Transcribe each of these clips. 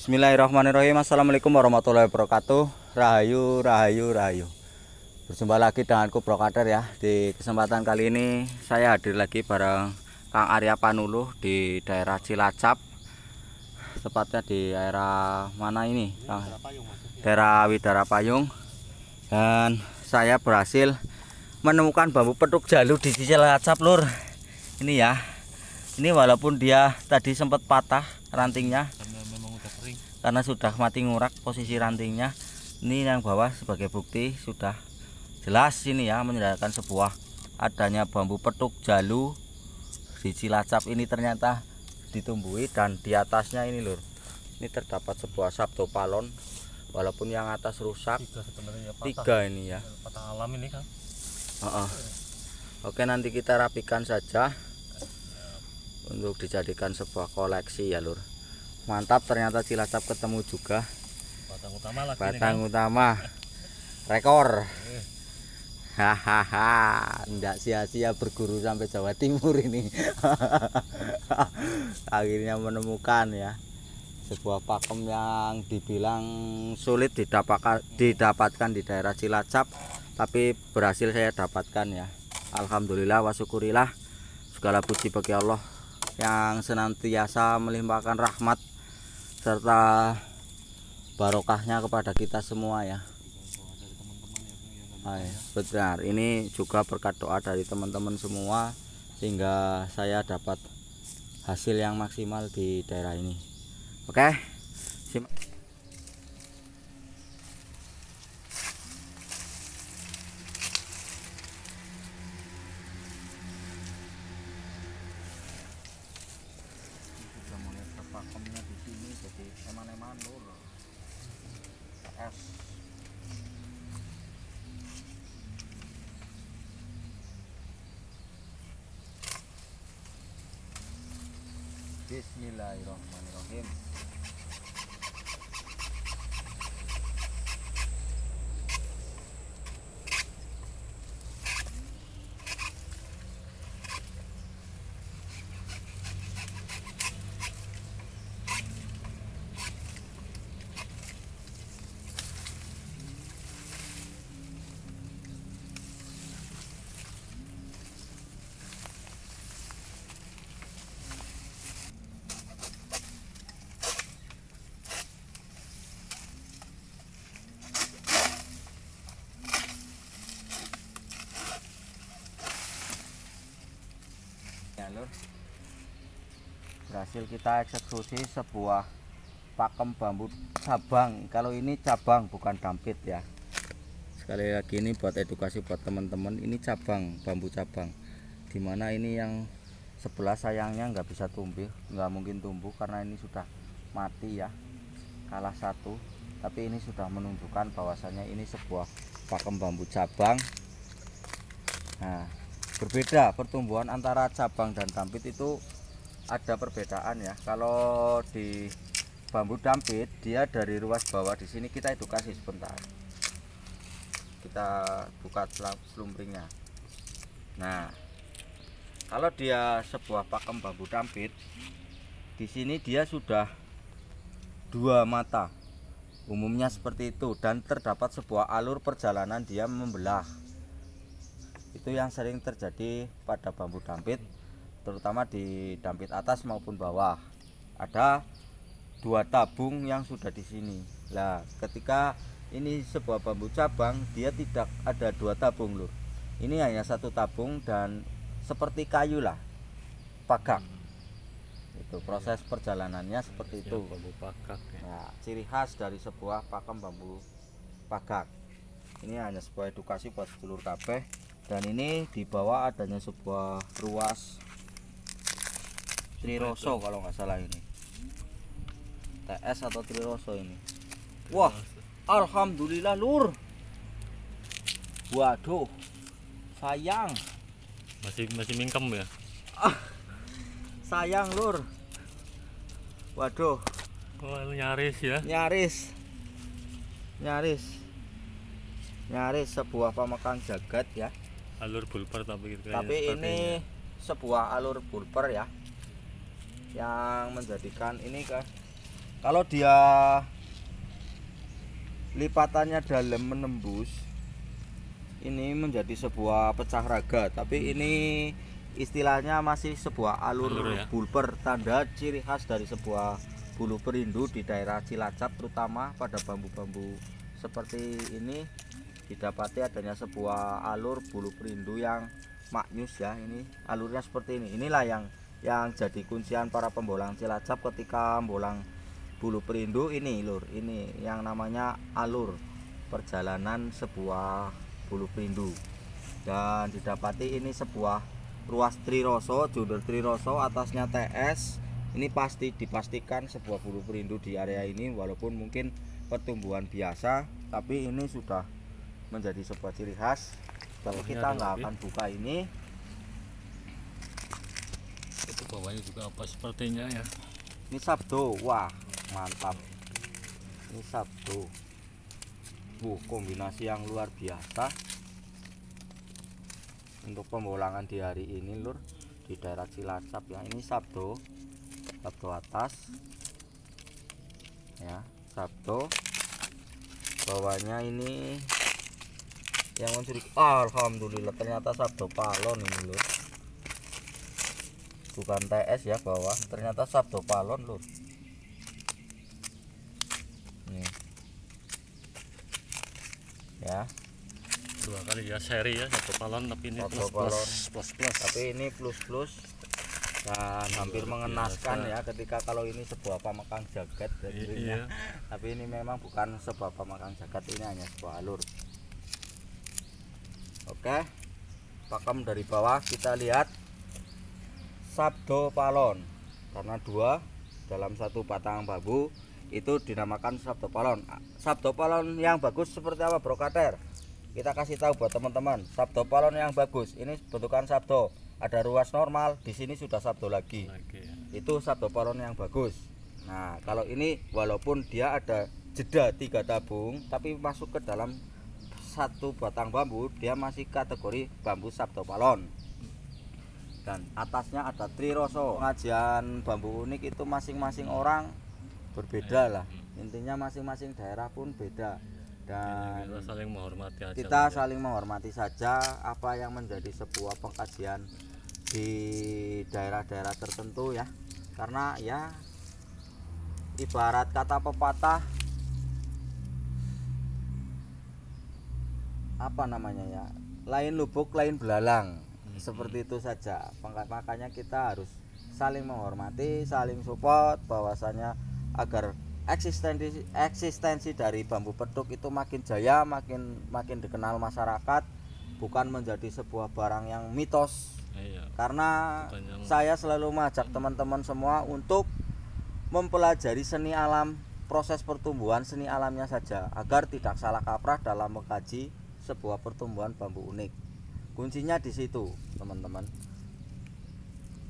Bismillahirrahmanirrahim. Assalamualaikum warahmatullahi wabarakatuh. Rahayu, rahayu, rahayu. Berjumpa lagi denganku Bro Kader ya. Di kesempatan kali ini saya hadir lagi bareng Kang Arya Panuluh di daerah Cilacap. Tepatnya di daerah mana ini? Daerah Widara Payung. Dan saya berhasil menemukan bambu petuk jalu di Cilacap, Lur. Ini ya. Ini walaupun dia tadi sempat patah rantingnya karena sudah mati ngurak posisi rantingnya. Ini yang bawah sebagai bukti sudah jelas ini ya, menandakan sebuah adanya bambu petuk jalu di Cilacap ini ternyata ditumbuhi. Dan di atasnya ini Lur, ini terdapat sebuah sabtopalon walaupun yang atas rusak. Tiga ini ya, patah alam ini kan. Oke, nanti kita rapikan saja untuk dijadikan sebuah koleksi ya Lur. Mantap, ternyata Cilacap ketemu juga Batang utama lagi. batang utama rekor. Hahaha, enggak sia-sia berguru sampai Jawa Timur ini. Akhirnya menemukan ya sebuah pakem yang dibilang sulit didapatkan di daerah Cilacap, tapi berhasil saya dapatkan ya. Alhamdulillah wa syukurillah, segala puji bagi Allah yang senantiasa melimpahkan rahmat serta barokahnya kepada kita semua ya. Benar, ini juga berkat doa dari teman-teman semua sehingga saya dapat hasil yang maksimal di daerah ini. Oke, simak. Sudah mulai terpakemnya di sini, jadi eman-eman Lur. Es. Bismillahirrahmanirrahim. Ya Lur, berhasil kita eksekusi sebuah pakem bambu cabang. Kalau ini cabang bukan dampit ya. Sekali lagi ini buat edukasi buat teman-teman, ini cabang, bambu cabang. Dimana ini yang sebelah sayangnya nggak bisa tumbuh, nggak mungkin tumbuh karena ini sudah mati ya, kalah satu. Tapi ini sudah menunjukkan bahwasannya ini sebuah pakem bambu cabang. Nah, berbeda pertumbuhan antara cabang dan dampit itu ada perbedaan ya. Kalau di bambu dampit dia dari ruas bawah, di sini kita edukasi sebentar. Kita buka selumpringnya. Nah, kalau dia sebuah pakem bambu dampit, di sini dia sudah dua mata. Umumnya seperti itu, dan terdapat sebuah alur perjalanan dia membelah. Itu yang sering terjadi pada bambu dampit, terutama di dampit atas maupun bawah. Ada dua tabung yang sudah di sini. Nah, ketika ini sebuah bambu cabang, dia tidak ada dua tabung Lur. Ini hanya satu tabung dan seperti kayu lah, pagak. Itu proses perjalanannya seperti itu. Bambu pagak ya. Nah, ciri khas dari sebuah pakem bambu pagak. Ini hanya sebuah edukasi buat sedulur kabeh. Dan ini di bawah adanya sebuah ruas Triroso kalau nggak salah ini. TS atau Triroso ini. Wah, alhamdulillah Lur. Waduh, sayang. Masih mingkem ya. Sayang Lur. Waduh. Wah, nyaris ya. Nyaris sebuah pamekang jagat ya. Alur bulper tapi ini sebuah alur bulper ya, yang menjadikan ini Kalau dia lipatannya dalam menembus, ini menjadi sebuah pecah raga, tapi ini istilahnya masih sebuah alur ya? bulper, tanda ciri khas dari sebuah bulu perindu di daerah Cilacap, terutama pada bambu-bambu seperti ini didapati adanya sebuah alur bulu perindu yang maknyus ya. Ini alurnya seperti ini. Inilah yang jadi kuncian para pembolang Cilacap ketika membolang bulu perindu ini, lur. Ini yang namanya alur perjalanan sebuah bulu perindu, dan didapati ini sebuah ruas triroso, junder triroso, atasnya TS. Ini pasti dipastikan sebuah bulu perindu di area ini, walaupun mungkin pertumbuhan biasa, tapi ini sudah menjadi sebuah ciri khas. Tapi kita nggak akan buka ini. Itu bawahnya juga apa sepertinya ya. Ini sabdo, wah mantap. Ini sabdo. Kombinasi yang luar biasa untuk pembolangan di hari ini, lur, di daerah Cilacap ya. Ini sabdo atas ya, sabdo. Bawahnya ini yang mencuri. Alhamdulillah, ternyata sabdo palon ini, lur, bukan TS ya. Bawah ternyata sabdo palon, lur. Nih ya, 2 kali ya seri ya, 1 palon, tapi ini Satu plus. tapi ini plus dan hampir mengenaskan ya, ketika kalau ini sebuah pamekang jagat Iya. tapi ini memang bukan sebuah pamekang jagat, ini hanya sebuah alur. Oke, pakem dari bawah kita lihat sabdo palon, karena 2 dalam 1 batang bambu itu dinamakan sabdo palon. Sabdo palon yang bagus seperti apa, Bro Kater? Kita kasih tahu buat teman-teman. Sabdo palon yang bagus ini bentukan sabdo, ada ruas normal, di sini sudah sabdo lagi Ya. Itu sabdo palon yang bagus. Nah, kalau ini walaupun dia ada jeda 3 tabung, tapi masuk ke dalam 1 batang bambu, dia masih kategori bambu sabdo palon. Dan atasnya ada triroso. Pengajian bambu unik itu masing-masing orang berbeda lah, intinya masing-masing daerah pun beda, dan Kita saling menghormati aja. kita saling menghormati saja apa yang menjadi sebuah pengkajian di daerah-daerah tertentu ya. Karena ya ibarat kata pepatah, apa namanya ya, lain lubuk lain belalang, seperti itu saja. Makanya kita harus saling menghormati, saling support, bahwasanya agar eksistensi dari bambu petuk itu makin jaya, makin dikenal masyarakat, bukan menjadi sebuah barang yang mitos. Iya. Karena saya selalu mengajak teman-teman semua untuk mempelajari seni alam, proses pertumbuhan seni alamnya saja, agar tidak salah kaprah dalam mengkaji sebuah pertumbuhan bambu unik. Kuncinya di situ, teman-teman.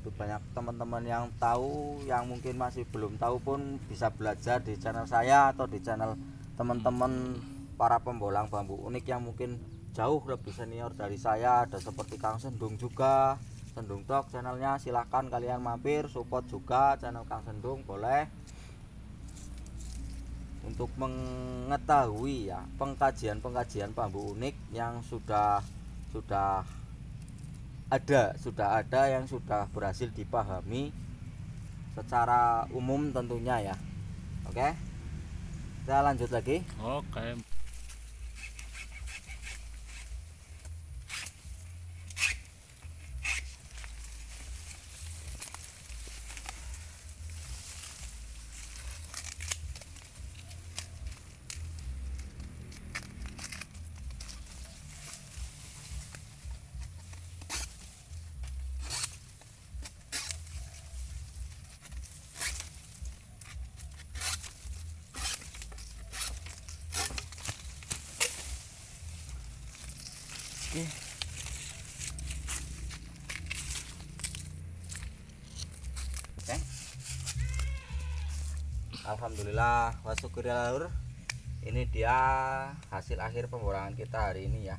Banyak teman-teman yang tahu, yang mungkin masih belum tahu pun bisa belajar di channel saya atau di channel teman-teman para pembolang bambu unik yang mungkin jauh lebih senior dari saya. Ada seperti Kang Sendung juga, Sendung Talk channelnya, silahkan kalian mampir support juga channel Kang Sendung, boleh, untuk mengetahui ya pengkajian bambu unik yang sudah ada yang sudah berhasil dipahami secara umum tentunya ya. Oke, kita lanjut lagi. Oke. Oke. Alhamdulillah wa syukurillah, lur. Ini dia hasil akhir pembolangan kita hari ini ya.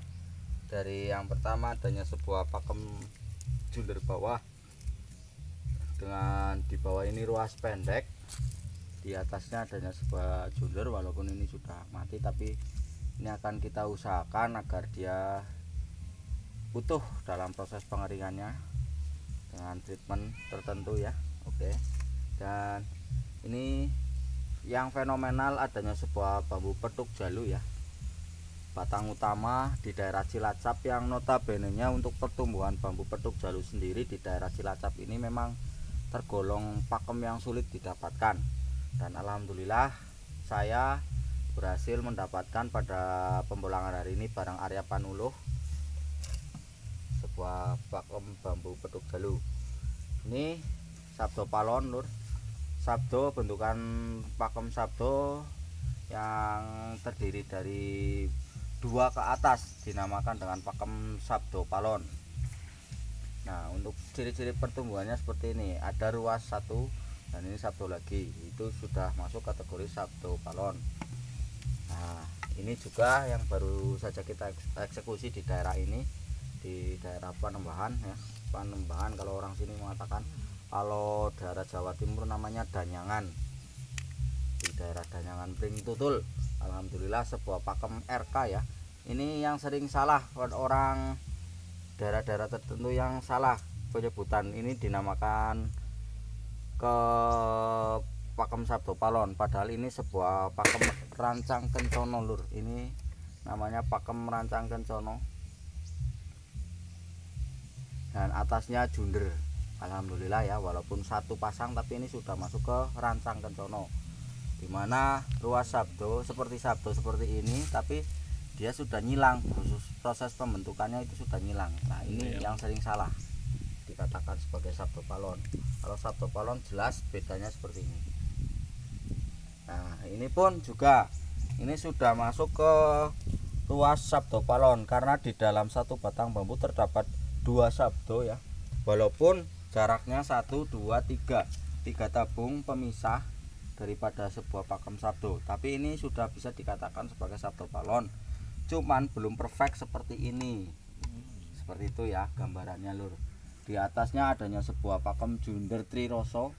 Dari yang pertama adanya sebuah pakem junder bawah, dengan di bawah ini ruas pendek, Di atasnya adanya sebuah junder, walaupun ini sudah mati, tapi ini akan kita usahakan agar dia utuh dalam proses pengeringannya dengan treatment tertentu ya. Oke. Dan ini yang fenomenal adanya sebuah bambu petuk jalu ya, batang utama di daerah Cilacap, yang notabene-nya untuk pertumbuhan bambu petuk jalu sendiri di daerah Cilacap ini memang tergolong pakem yang sulit didapatkan. Dan alhamdulillah saya berhasil mendapatkan pada pembolangan hari ini bareng Arya Panuluh sebuah pakem bambu petuk jalu. Ini sabdo palon lur, sabdo bentukan pakem sabdo yang terdiri dari 2 ke atas dinamakan dengan pakem sabdo palon. Nah, untuk ciri-ciri pertumbuhannya seperti ini, ada ruas 1 dan ini sabdo lagi, itu sudah masuk kategori sabdo palon. Nah, ini juga yang baru saja kita eksekusi di daerah ini, di daerah Panembahan ya. Panembahan kalau orang sini mengatakan, kalau daerah Jawa Timur namanya Danyangan. Di daerah Danyangan Pring Tutul. Alhamdulillah sebuah pakem RK ya. Ini yang sering salah orang daerah-daerah tertentu, yang salah penyebutan ini dinamakan ke pakem sabdo palon, padahal ini sebuah pakem rancang kencono lur. Ini namanya pakem rancang kencono dan atasnya junder. Alhamdulillah ya, walaupun 1 pasang tapi ini sudah masuk ke rancang kencono, dimana ruas sabdo seperti ini, tapi dia sudah nyilang, khusus proses pembentukannya itu sudah nyilang. Nah, ini yang sering salah dikatakan sebagai sabdo palon. Kalau sabdo palon jelas bedanya seperti ini. Nah, ini pun juga ini sudah masuk ke ruas sabdo palon, karena di dalam 1 batang bambu terdapat 2 sabdo ya, walaupun jaraknya 1, 2, 3 tabung pemisah daripada sebuah pakem sabdo, tapi ini sudah bisa dikatakan sebagai sabdo palon, cuman belum perfect seperti ini. Seperti itu ya gambarannya lur. Di atasnya adanya sebuah pakem junder triroso,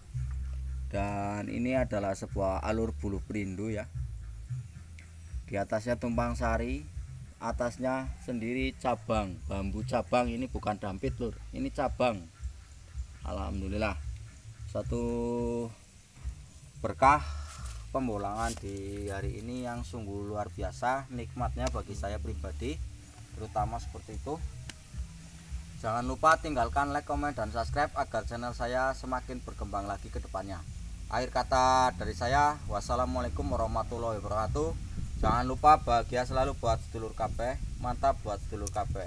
dan ini adalah sebuah alur buluh perindu ya. Di atasnya tumpang sari, atasnya sendiri cabang, bambu cabang. Ini bukan dampit lur, ini cabang. Alhamdulillah, satu berkah pembolangan di hari ini yang sungguh luar biasa nikmatnya bagi saya pribadi, terutama seperti itu. Jangan lupa tinggalkan like, komen, dan subscribe agar channel saya semakin berkembang lagi ke depannya. Akhir kata dari saya, wassalamualaikum warahmatullahi wabarakatuh. Jangan lupa bahagia selalu buat sedulur kabeh, mantap buat sedulur kabeh.